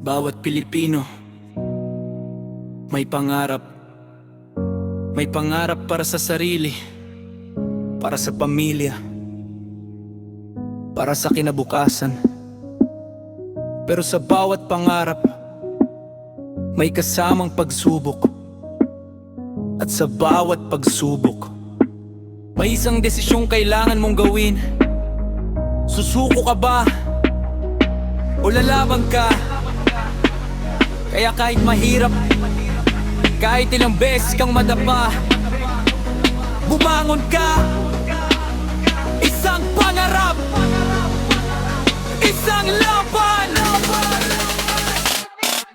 Bawat Pilipino may pangarap. May pangarap para sa sarili, para sa pamilya, para sa kinabukasan. Pero sa bawat pangarap, may kasamang pagsubok. At sa bawat pagsubok, may isang desisyong kailangan mong gawin. Susuko ka ba? O lalaban ka? Kaya kahit mahirap, kahit ilang beses kang madapa, bumangon ka. Isang pangarap, isang laban.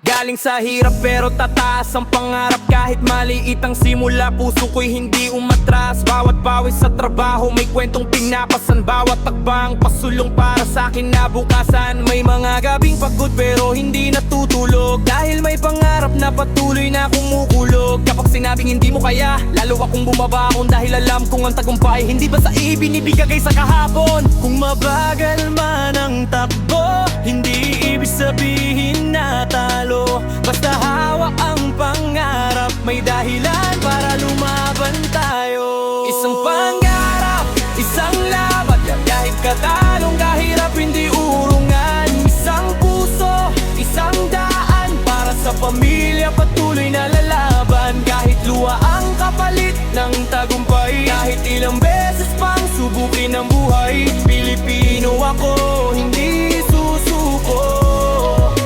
Galing sa hirap pero tataas ang pangarap. Kahit maliit ang simula, puso ko'y hindi umatras. Bawat pawis sa trabaho may kwentong pinapasan. Bawat takbang pasulong para sa kinabukasan. May mga gabing pagod pero hindi natutulog, dahil may pangarap na patuloy na kumukulog. Kapag sinabing hindi mo kaya, lalo akong bumabangon, dahil alam kong ang tagumpay hindi basta ibinibigay sa kahapon. Kung mabagal man ang takbo, hindi ibig sabihin na talo. Basta hawak ang pangarap, may dahilan para lumaban tayo. Isang pangarap, isang laban, kahit katalong kahirap hindi urungan. Isang puso, isang daan, para sa pamilya patuloy na lalaban. Kahit luha ang kapalit ng tagumpay, kahit ilang beses pang subukin ang buhay. Pilipino ako, hindi susuko.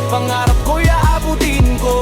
Pangarap ko'y aabutin ko.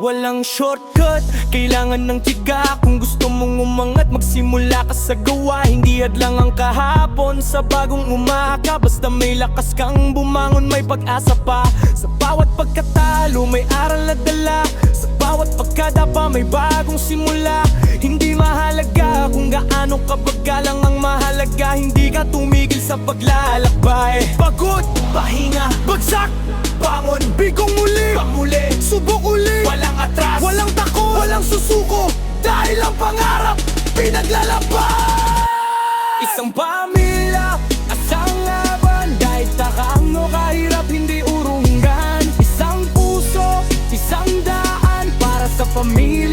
Walang shortcut, kailangan ng tiyaga. Kung gusto mong umangat, magsimula ka sa gawa. Hindi hadlang ang kahapon sa bagong umaga. Basta may lakas kang bumangon, may pag-asa pa. Sa bawat pagkatalo, may aral na dala. Sa bawat pagkadapa, may bagong simula. Hindi mahalaga kung gaano kabagalang ang mahalaga. Hindi ka tumigil sa paglalakbay. Pagod, pahinga, bagsak, bangon, bigong muli, pamuli, subok uli. Walang atras, walang tako, walang susuko, dahil ang pangarap pinaglalaban. Isang pamilya, asang laban, kahit takaano kahirap hindi urunggan. Isang puso, isang daan, para sa pamilya